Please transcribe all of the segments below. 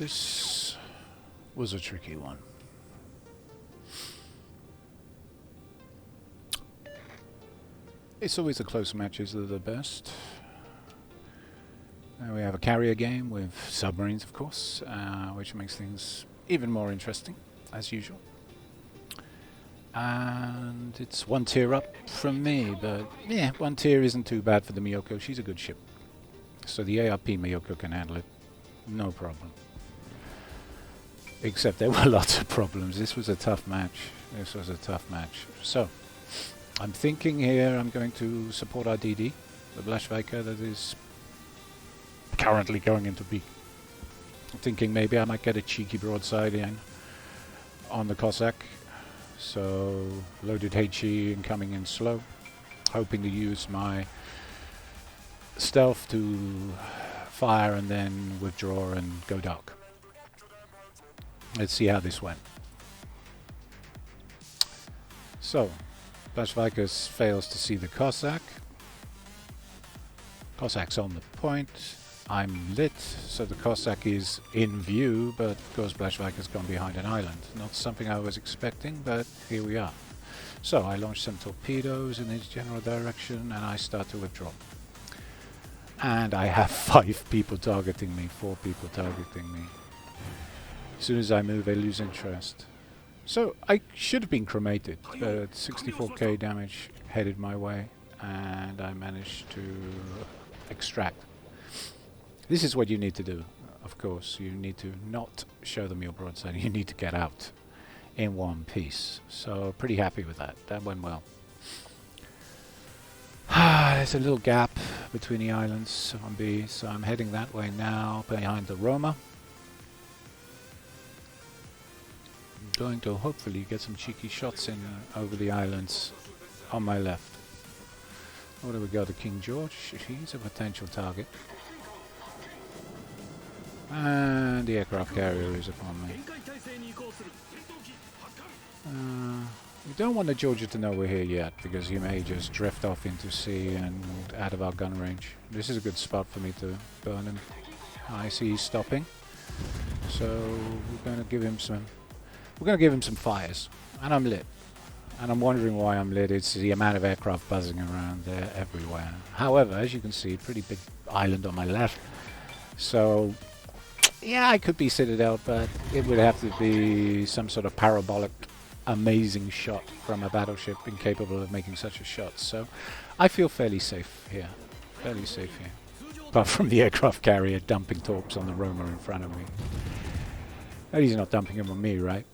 This was a tricky one. It's always the close matches that are the best. We have a carrier game with submarines, of course, which makes things even more interesting, as usual. And it's one tier up from me, but yeah, one tier isn't too bad for the Myoko. She's a good ship. So the ARP Myoko can handle it, no problem. Except there were lots of problems. This was a tough match. So, I'm thinking here I'm going to support our DD, the Blashviker that is currently going into B. I'm thinking maybe I might get a cheeky broadside in on the Cossack. So, loaded HE and coming in slow. Hoping to use my stealth to fire and then withdraw and go dark. Let's see how this went. So, Blashviker fails to see the Cossack. Cossack's on the point. I'm lit, so the Cossack is in view, but of course Blashviker's gone behind an island. Not something I was expecting, but here we are. So I launch some torpedoes in his general direction and I start to withdraw. And I have 5 people targeting me, 4 people targeting me. As soon as I move, they lose interest. So I should have been cremated, but 64k damage headed my way, and I managed to extract. This is what you need to do, of course. You need to not show them your broadside. You need to get out in one piece. So pretty happy with that. That went well. There's a little gap between the islands on B, so I'm heading that way now, behind the Roma. I'm going to hopefully get some cheeky shots in over the islands on my left. What do we got? The King George. He's a potential target. And the aircraft carrier is upon me. We don't want the Georgia to know we're here yet, because he may just drift off into sea and out of our gun range. This is a good spot for me to burn him. I see he's stopping, so we're going to give him some fires. And I'm lit. And I'm wondering why I'm lit. It's the amount of aircraft buzzing around there everywhere. However, as you can see, pretty big island on my left. So yeah, I could be Citadel, but it would have to be some sort of parabolic, amazing shot from a battleship incapable of making such a shot. So I feel fairly safe here. Apart from the aircraft carrier dumping torps on the Roma in front of me. But he's not dumping them on me, right?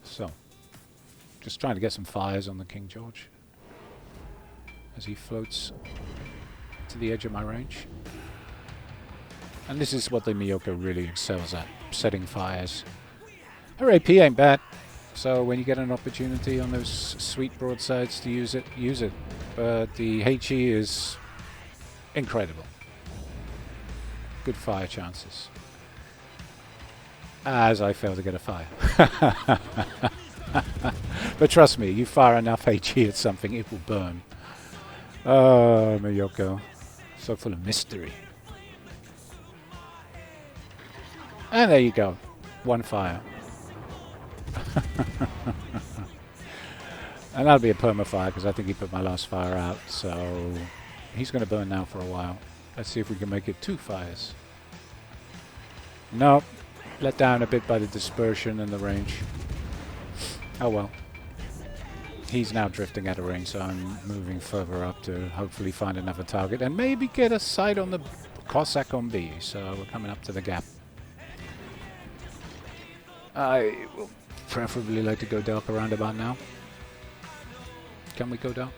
So, just trying to get some fires on the King George as he floats to the edge of my range. And this is what the Myoko really excels at, setting fires. Her AP ain't bad, so when you get an opportunity on those sweet broadsides to use it, use it. But the HE is incredible. Good fire chances. As I fail to get a fire. But trust me, you fire enough HE at something, it will burn. Oh, Myoko. So full of mystery. And there you go. One fire. And that'll be a perma-fire, because I think he put my last fire out. So he's going to burn now for a while. Let's see if we can make it 2 fires. Nope. Let down a bit by the dispersion and the range. Oh well. He's now drifting out of range, so I'm moving further up to hopefully find another target and maybe get a sight on the Cossack on B. So we're coming up to the gap. I will preferably like to go dark around about now. Can we go dark?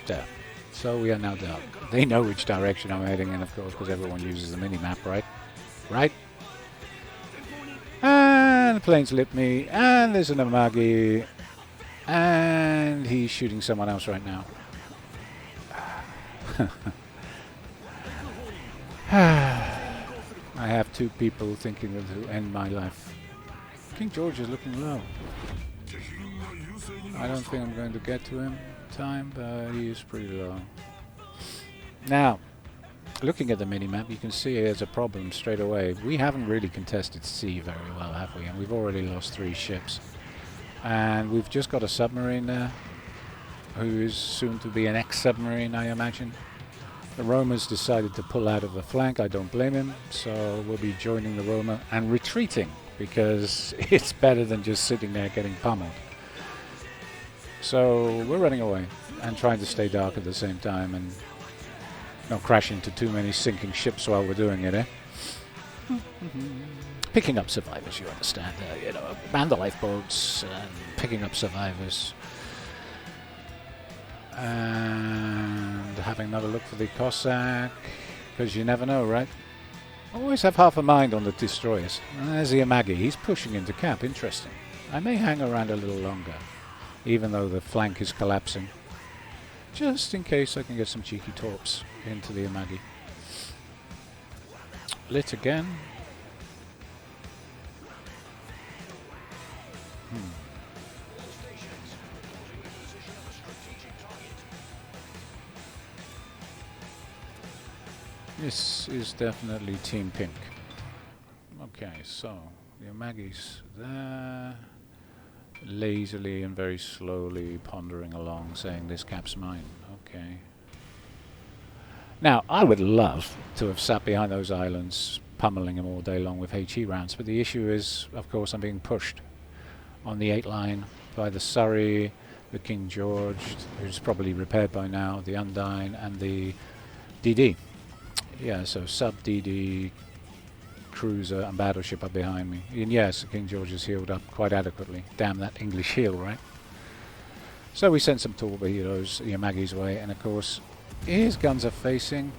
There. So we are now dark. They know which direction I'm heading in, of course, because everyone uses the mini-map, right? Right? And the plane's lit me, and there's an Amagi, and he's shooting someone else right now. I have 2 people thinking of to end my life. King George is looking low. I don't think I'm going to get to him in time, but he is pretty low. Now, Looking at the mini-map, you can see there's a problem straight away. We haven't really contested sea very well, have we? And we've already lost 3 ships. And we've just got a submarine there, who is soon to be an ex-submarine, I imagine. The Roma's decided to pull out of the flank. I don't blame him. So we'll be joining the Roma and retreating, because it's better than just sitting there getting pummeled. So we're running away and trying to stay dark at the same time and not crash into too many sinking ships while we're doing it, eh? Picking up survivors, you understand. You know, man the lifeboats and picking up survivors. And having another look for the Cossack, because you never know, right? Always have half a mind on the destroyers. And there's the Amagi. He's pushing into camp. Interesting. I may hang around a little longer, even though the flank is collapsing, just in case I can get some cheeky torps into the Amagi. Lit again. This is definitely Team Pink. Okay, so the Amagi's there, lazily and very slowly pondering along, saying this cap's mine. Okay. Now, I would love to have sat behind those islands, pummeling them all day long with HE rounds, but the issue is, of course, I'm being pushed on the 8 line by the Surrey, the King George, who's probably repaired by now, the Undine, and the DD. Yeah, so sub-DD, cruiser, and battleship are behind me. And yes, the King George is healed up quite adequately. Damn that English heal, right? So we sent some torpedoes the Yamagi's way, and of course, his guns are facing.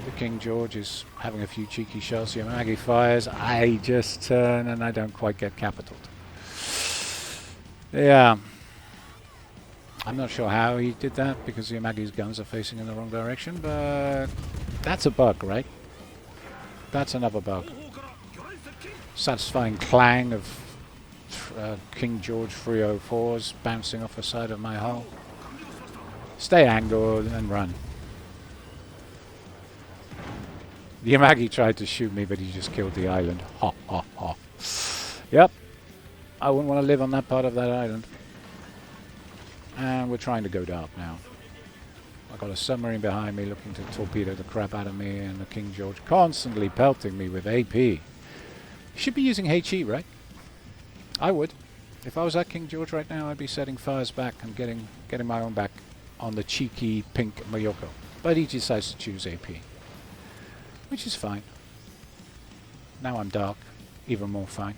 The King George is having a few cheeky shots. The Yamagi fires. I just turn, and I don't quite get capitaled. Yeah. I'm not sure how he did that, because the Yamagi's guns are facing in the wrong direction, but that's a bug, right? That's another bug. Satisfying clang of King George 304s bouncing off the side of my hull. Stay angled and run. The Yamagi tried to shoot me, but he just killed the island. Ha ha ha. Yep. I wouldn't want to live on that part of that island. And we're trying to go dark now. I've got a submarine behind me looking to torpedo the crap out of me, and the King George constantly pelting me with AP. Should be using HE, right? I would. If I was at King George right now, I'd be setting fires back and getting my own back on the cheeky pink Myoko. But he decides to choose AP, which is fine. Now I'm dark, even more fine.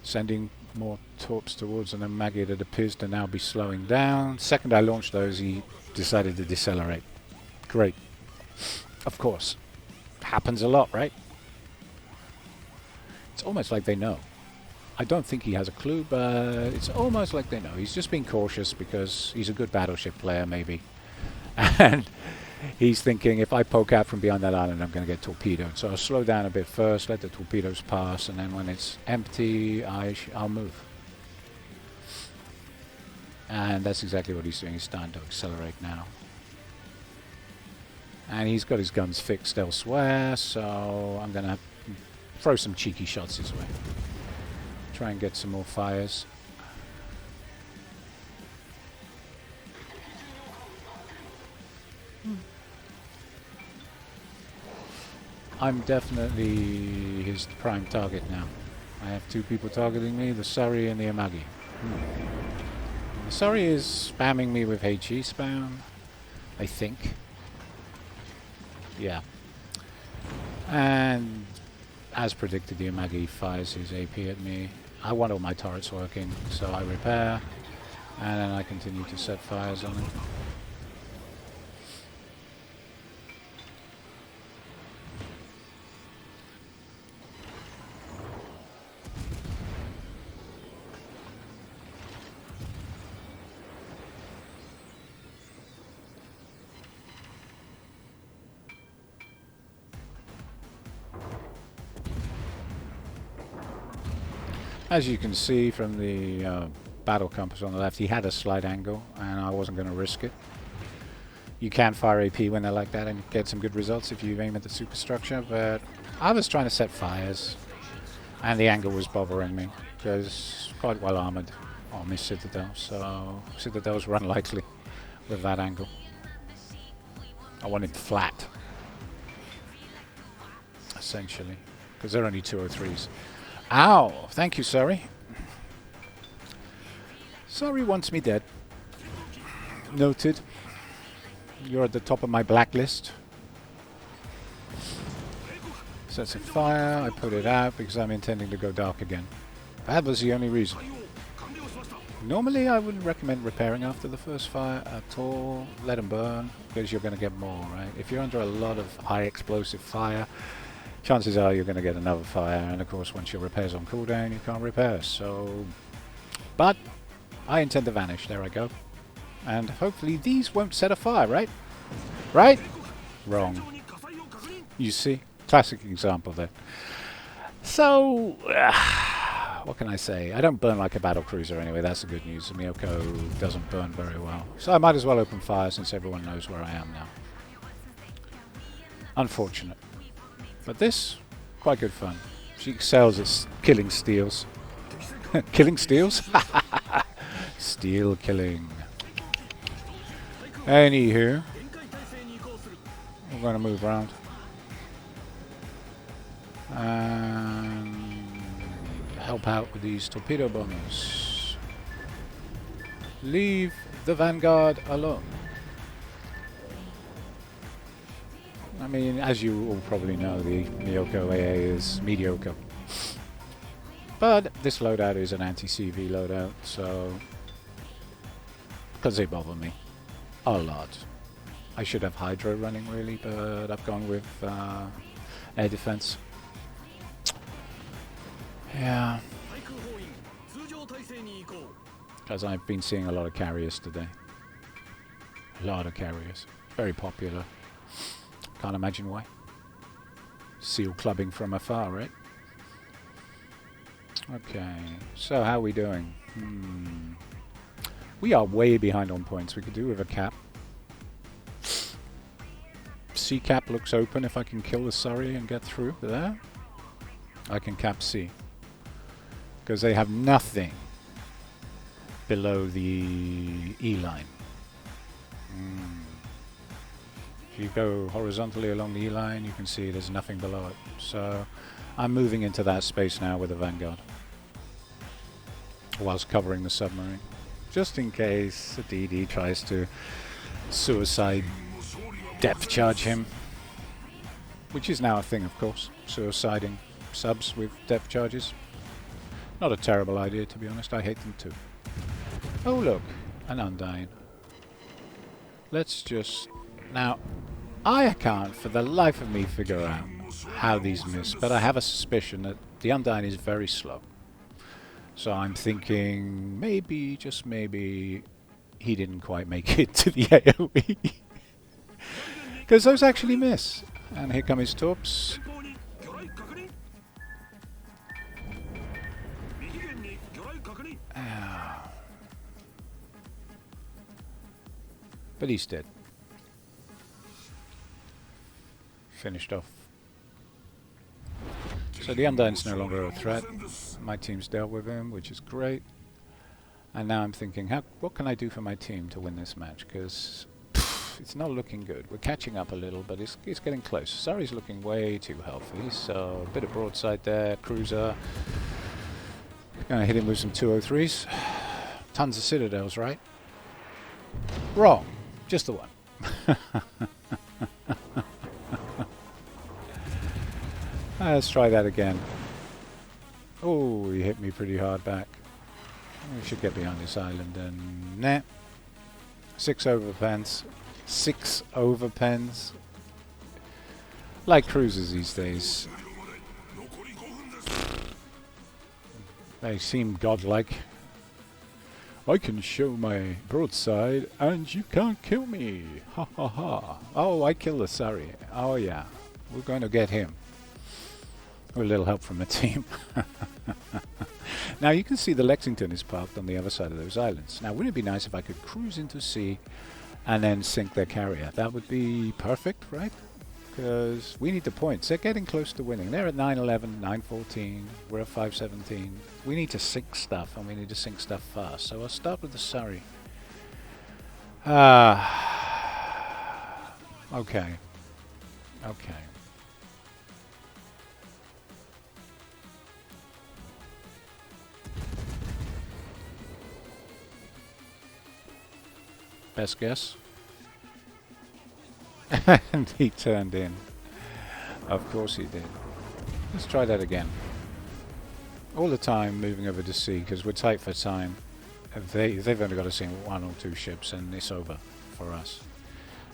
Sending more torps towards an Amagi that appears to now be slowing down. Second I launched those, he decided to decelerate. Great. Of course. Happens a lot, right? It's almost like they know. I don't think he has a clue, but it's almost like they know. He's just being cautious because he's a good battleship player, maybe. And he's thinking, if I poke out from behind that island, I'm going to get torpedoed. So I'll slow down a bit first, let the torpedoes pass, and then when it's empty, I'll move. And that's exactly what he's doing. He's starting to accelerate now. And he's got his guns fixed elsewhere, so I'm going to throw some cheeky shots his way. Try and get some more fires. I'm definitely his prime target now. I have 2 people targeting me, the Surrey and the Amagi. The Surrey is spamming me with HE spam, I think. Yeah. And as predicted, the Amagi fires his AP at me. I want all my turrets working, so I repair, and then I continue to set fires on it. As you can see from the battle compass on the left, he had a slight angle, and I wasn't going to risk it. You can fire AP when they're like that and get some good results if you aim at the superstructure, but I was trying to set fires, and the angle was bothering me, because it's quite well armoured on this Citadel, so Citadels run lightly with that angle. I want it flat, essentially, because they're only 203s. Ow! Thank you, sorry. Sorry wants me dead. Noted. You're at the top of my blacklist. Sets a fire. I put it out because I'm intending to go dark again. That was the only reason. Normally I wouldn't recommend repairing after the first fire at all. Let them burn, because you're going to get more, right? If you're under a lot of high explosive fire, chances are you're going to get another fire, and of course once your repair's on cooldown you can't repair, so... But I intend to vanish, there I go. And hopefully these won't set a fire, right? Right? Wrong. You see? Classic example there. So, what can I say? I don't burn like a battle cruiser anyway, that's the good news. The Myoko doesn't burn very well. So I might as well open fire since everyone knows where I am now. Unfortunate. But this, quite good fun. She excels at killing steals. Killing steals? Steel killing. Anywho, we're going to move around. And help out with these torpedo bombers. Leave the Vanguard alone. I mean, as you all probably know, the Myoko AA is mediocre. But this loadout is an anti-CV loadout, so... because they bother me a lot. I should have Hydro running really, but I've gone with air defense. Yeah. Because I've been seeing a lot of carriers today. A lot of carriers. Very popular. Can't imagine why. Seal clubbing from afar, right? Okay, so how are we doing? We are way behind on points. We could do with a cap. C cap looks open. If I can kill the Surrey and get through there, I can cap C. Because they have nothing below the E line. If you go horizontally along the E line, you can see there's nothing below it. So I'm moving into that space now with the Vanguard, whilst covering the submarine. Just in case the DD tries to suicide depth charge him. Which is now a thing, of course. Suiciding subs with depth charges. Not a terrible idea, to be honest. I hate them too. Oh look, an Undyne. Let's just... Now, I can't for the life of me figure out how these miss, but I have a suspicion that the Undyne is very slow. So I'm thinking maybe, just maybe, he didn't quite make it to the AoE. Because those actually miss. And here come his torps. But he's dead. Finished off. So the Undyne's no longer a threat. My team's dealt with him, which is great. And now I'm thinking, what can I do for my team to win this match? Because it's not looking good. We're catching up a little, but it's getting close. Surrey's looking way too healthy, so a bit of broadside there. Cruiser. Gonna hit him with some 203s. Tons of Citadels, right? Wrong. Just the one. Let's try that again. Oh, he hit me pretty hard back. We should get behind this island and... Nah. 6 overpens. 6 overpens. Like cruisers these days. They seem godlike. I can show my broadside and you can't kill me. Ha ha ha. Oh, I killed the Surrey. Oh yeah. We're going to get him. With a little help from the team. Now you can see the Lexington is parked on the other side of those islands. Now wouldn't it be nice if I could cruise into sea and then sink their carrier. That would be perfect, right? Because we need the points. They're getting close to winning. They're at 911, 914. We're at 517. We need to sink stuff, and we need to sink stuff fast. So I'll start with the Surrey. Okay. Okay. Best guess? And he turned in. Of course he did. Let's try that again. All the time moving over to sea because we're tight for time. They've only got to sink 1 or 2 ships and it's over for us.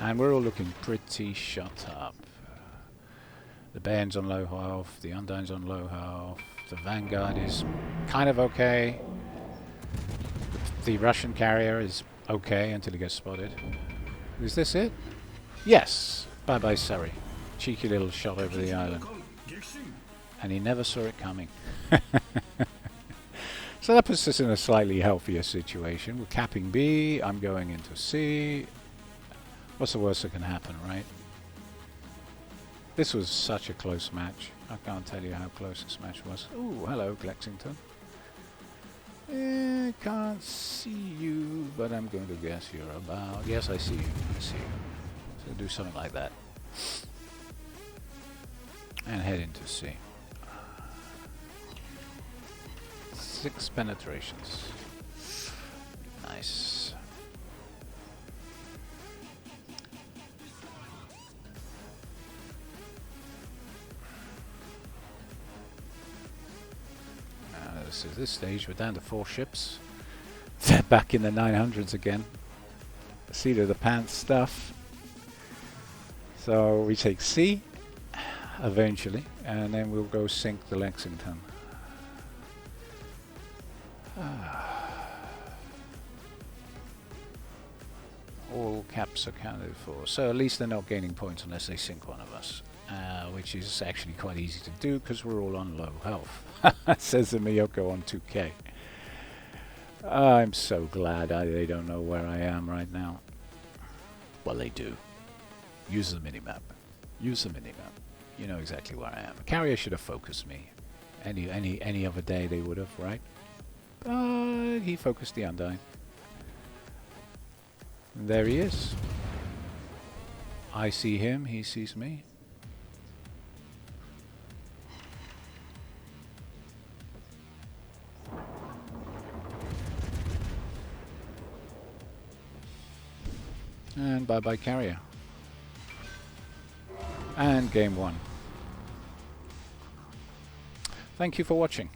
And we're all looking pretty shut up. The Bairn's on low health, the Undyne's on low health, the Vanguard is kind of okay. The Russian carrier is okay until he gets spotted. Is this it? Yes! Bye bye Surrey. Cheeky little shot over the island. And he never saw it coming. So that puts us in a slightly healthier situation. We're capping B, I'm going into C. What's the worst that can happen, right? This was such a close match. I can't tell you how close this match was. Ooh, hello Lexington. Can't see you, but I'm going to guess you're about... Yes, I see you. I see you. So do something like that. And head into C. 6 penetrations. Nice. This is this stage. We're down to 4 ships. They're back in the 900s again. Seat of the pants stuff. So we take C eventually, and then we'll go sink the Lexington. All caps accounted for. So at least they're not gaining points unless they sink one of us. Which is actually quite easy to do because we're all on low health. Says the Myoko on 2K. I'm so glad they don't know where I am right now. Well, they do. Use the minimap. Use the minimap. You know exactly where I am. Carrier should have focused me. Any other day they would have, right? But he focused the Undyne. And there he is. I see him, he sees me. And bye-bye carrier. And game 1. Thank you for watching.